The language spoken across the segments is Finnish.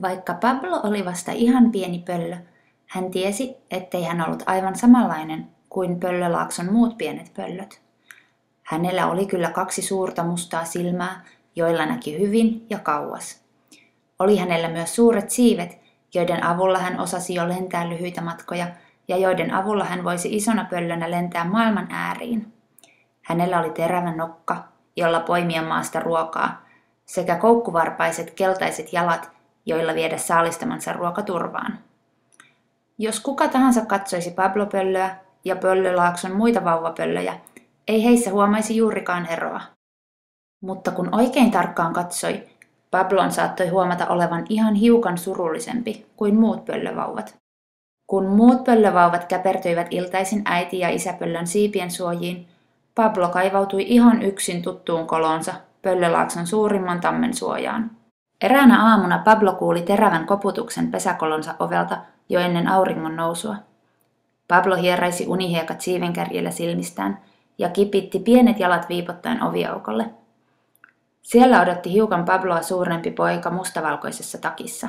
Vaikka Pablo oli vasta ihan pieni pöllö, hän tiesi, ettei hän ollut aivan samanlainen kuin Pöllölaakson muut pienet pöllöt. Hänellä oli kyllä 2 suurta mustaa silmää, joilla näki hyvin ja kauas. Oli hänellä myös suuret siivet, joiden avulla hän osasi jo lentää lyhyitä matkoja ja joiden avulla hän voisi isona pöllönä lentää maailman ääriin. Hänellä oli terävä nokka, jolla poimia maasta ruokaa, sekä koukkuvarpaiset keltaiset jalat, joilla viedä saalistamansa ruokaturvaan. Jos kuka tahansa katsoisi Pablo-pöllöä ja Pöllölaakson muita vauvapöllöjä, ei heissä huomaisi juurikaan eroa. Mutta kun oikein tarkkaan katsoi, Pablon saattoi huomata olevan ihan hiukan surullisempi kuin muut pöllövauvat. Kun muut pöllövauvat käpertyivät iltaisin äiti- ja isäpöllön siipien suojiin, Pablo kaivautui ihan yksin tuttuun kolonsa Pöllölaakson suurimman tammen suojaan. Eräänä aamuna Pablo kuuli terävän koputuksen pesäkolonsa ovelta jo ennen auringon nousua. Pablo hieraisi unihiekat siivenkärjellä silmistään ja kipitti pienet jalat viipottaen oviaukolle. Siellä odotti hiukan Pabloa suurempi poika mustavalkoisessa takissa.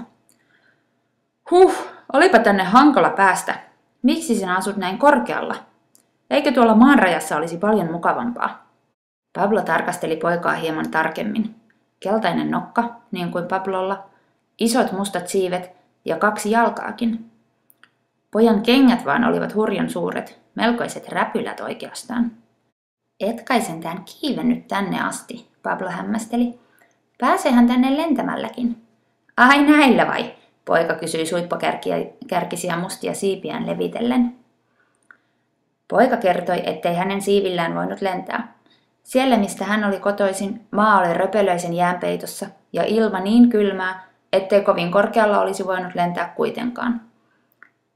Olipa tänne hankala päästä. Miksi sinä asut näin korkealla? Eikö tuolla maanrajassa olisi paljon mukavampaa? Pablo tarkasteli poikaa hieman tarkemmin. Keltainen nokka, niin kuin Pablolla, isot mustat siivet ja 2 jalkaakin. Pojan kengät vaan olivat hurjan suuret, melkoiset räpylät oikeastaan. Et kai sentään kiivennyt tänne asti, Pablo hämmästeli. Pääseehän tänne lentämälläkin. Ai näillä vai? Poika kysyi suippakärkisiä mustia siipiään levitellen. Poika kertoi, ettei hänen siivillään voinut lentää. Siellä, mistä hän oli kotoisin, maa oli röpelöisen jäänpeitossa ja ilma niin kylmää, ettei kovin korkealla olisi voinut lentää kuitenkaan.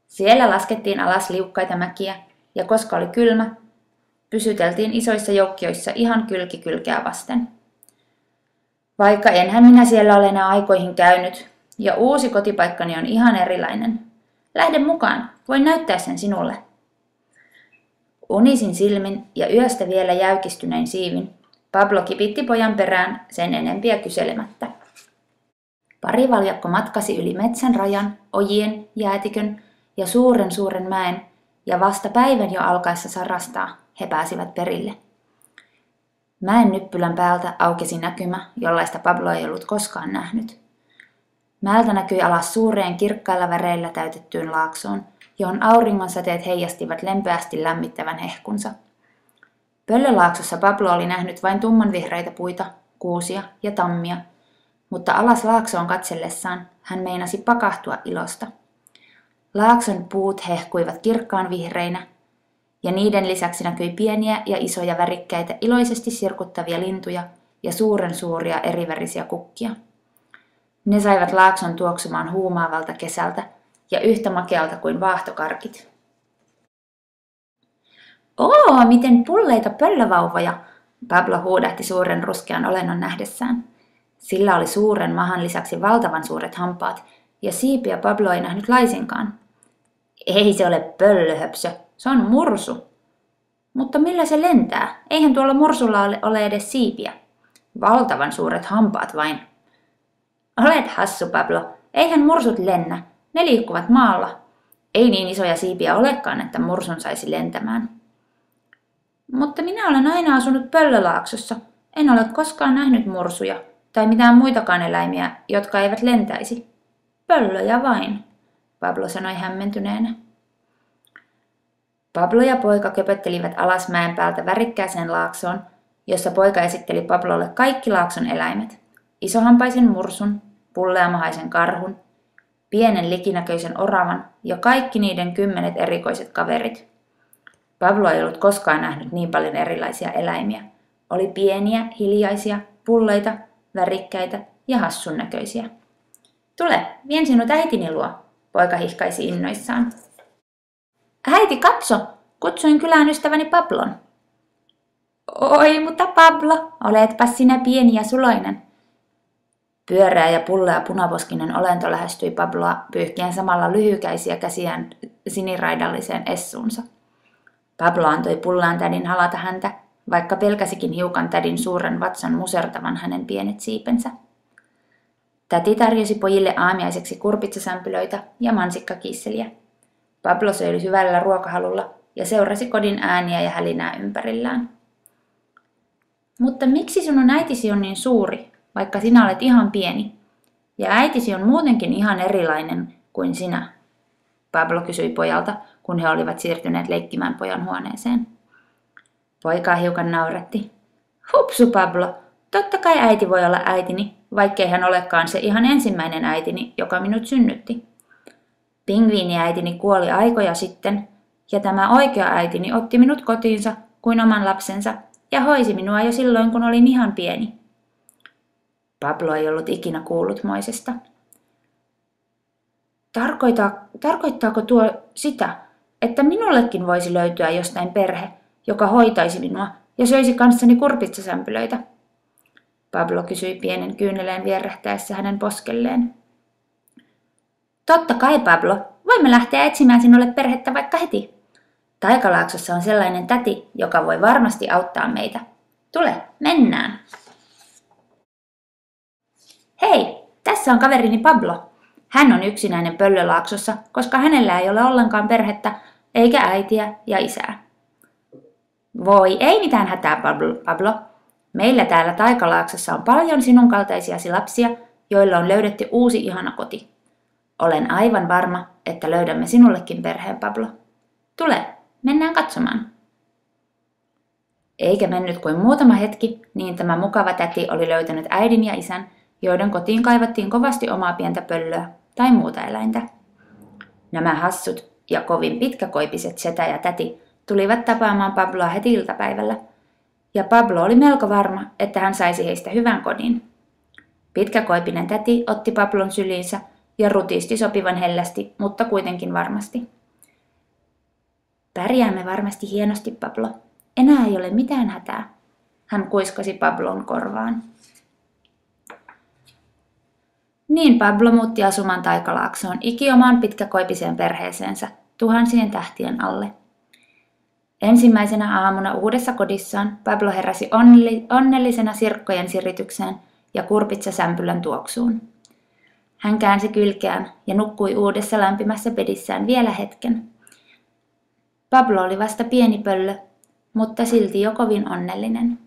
Siellä laskettiin alas liukkaita mäkiä ja koska oli kylmä, pysyteltiin isoissa joukkioissa ihan kylki kylkeä vasten. Vaikka enhän minä siellä ole enää aikoihin käynyt ja uusi kotipaikkani on ihan erilainen. Lähde mukaan, voin näyttää sen sinulle. Unisin silmin ja yöstä vielä jäykistynein siivin, Pablo kipitti pojan perään sen enempiä kyselemättä. Parivaljakko matkasi yli metsän rajan, ojien, jäätikön ja suuren mäen, ja vasta päivän jo alkaessa sarastaa he pääsivät perille. Mäen nyppylän päältä aukesi näkymä, jollaista Pablo ei ollut koskaan nähnyt. Mäeltä näkyi alas suureen kirkkailla väreillä täytettyyn laaksoon, johon auringonsäteet heijastivat lempeästi lämmittävän hehkunsa. Pöllölaaksossa Pablo oli nähnyt vain tummanvihreitä puita, kuusia ja tammia, mutta alas laaksoon katsellessaan hän meinasi pakahtua ilosta. Laakson puut hehkuivat kirkkaan vihreinä, ja niiden lisäksi näkyi pieniä ja isoja värikkäitä iloisesti sirkuttavia lintuja ja suuria erivärisiä kukkia. Ne saivat laakson tuoksumaan huumaavalta kesältä ja yhtä makealta kuin vaahtokarkit. Miten pulleita pöllövauvoja! Pablo huudahti suuren ruskean olennon nähdessään. Sillä oli suuren mahan lisäksi valtavan suuret hampaat, ja siipiä Pablo ei nähnyt laisinkaan. Ei se ole pöllöhöpsö, se on mursu. Mutta millä se lentää? Eihän tuolla mursulla ole edes siipiä. Valtavan suuret hampaat vain. Olet hassu, Pablo. Eihän mursut lennä. Ne liikkuvat maalla. Ei niin isoja siipiä olekaan, että mursun saisi lentämään. Mutta minä olen aina asunut Pöllölaaksossa. En ole koskaan nähnyt mursuja tai mitään muitakaan eläimiä, jotka eivät lentäisi. Pöllöjä vain, Pablo sanoi hämmentyneenä. Pablo ja poika köpöttelivät alas mäen päältä värikkääseen laaksoon, jossa poika esitteli Pablolle kaikki laakson eläimet. Isohampaisen mursun, pulleamahaisen karhun, pienen likinäköisen oravan ja kaikki niiden 10 erikoiset kaverit. Pablo ei ollut koskaan nähnyt niin paljon erilaisia eläimiä. Oli pieniä, hiljaisia, pulleita, värikkäitä ja hassun näköisiä. Tule, vien sinut äitini luo, poika hihkaisi innoissaan. Äiti, katso, kutsuin kylään ystäväni Pablon. Oi, mutta Pablo, oletpas sinä pieni ja suloinen. Pyöreä ja pullea punaposkinen olento lähestyi Pabloa pyyhkien samalla lyhykäisiä käsiään siniraidalliseen essuunsa. Pablo antoi pullaan tädin halata häntä, vaikka pelkäsikin hiukan tädin suuren vatsan musertavan hänen pienet siipensä. Täti tarjosi pojille aamiaiseksi kurpitsasämpylöitä ja mansikkakisseliä. Pablo söi hyvällä ruokahalulla ja seurasi kodin ääniä ja hälinää ympärillään. Mutta miksi sinun äitisi on niin suuri, vaikka sinä olet ihan pieni? Ja äitisi on muutenkin ihan erilainen kuin sinä, Pablo kysyi pojalta, kun he olivat siirtyneet leikkimään pojan huoneeseen. Poika hiukan nauratti. Hupsu, Pablo, totta kai äiti voi olla äitini, vaikkei hän olekaan se ihan ensimmäinen äitini, joka minut synnytti. Pingviiniäitini kuoli aikoja sitten, ja tämä oikea äitini otti minut kotiinsa kuin oman lapsensa ja hoisi minua jo silloin, kun olin ihan pieni. Pablo ei ollut ikinä kuullut moisesta. Tarkoittaako tuo sitä, että minullekin voisi löytyä jostain perhe, joka hoitaisi minua ja söisi kanssani kurpitsasämpylöitä? Pablo kysyi pienen kyyneleen vierähtäessä hänen poskelleen. Totta kai, Pablo. Voimme lähteä etsimään sinulle perhettä vaikka heti. Taikalaaksossa on sellainen täti, joka voi varmasti auttaa meitä. Tule, mennään. Hei, tässä on kaverini Pablo. Hän on yksinäinen Pöllölaaksossa, koska hänellä ei ole ollenkaan perhettä, eikä äitiä ja isää. Voi, ei mitään hätää, Pablo. Meillä täällä Taikalaaksossa on paljon sinun kaltaisiasi lapsia, joilla on löydetty uusi ihana koti. Olen aivan varma, että löydämme sinullekin perheen, Pablo. Tule, mennään katsomaan. Eikä mennyt kuin muutama hetki, niin tämä mukava täti oli löytänyt äidin ja isän, joiden kotiin kaivattiin kovasti omaa pientä pöllöä tai muuta eläintä. Nämä hassut ja kovin pitkäkoipiset setä ja täti tulivat tapaamaan Pabloa heti iltapäivällä, ja Pablo oli melko varma, että hän saisi heistä hyvän kodin. Pitkäkoipinen täti otti Pablon syliinsä ja rutisti sopivan hellästi, mutta kuitenkin varmasti. Pärjäämme varmasti hienosti, Pablo. Enää ei ole mitään hätää, hän kuiskasi Pablon korvaan. Niin Pablo muutti asumaan Taikalaaksoon ikiomaan pitkäkoipiseen perheeseensä tuhansien tähtien alle. Ensimmäisenä aamuna uudessa kodissaan Pablo heräsi onnellisena sirkkojen siritykseen ja kurpitsasämpylän tuoksuun. Hän käänsi kylkeään ja nukkui uudessa lämpimässä bedissään vielä hetken. Pablo oli vasta pieni pöllö, mutta silti jo kovin onnellinen.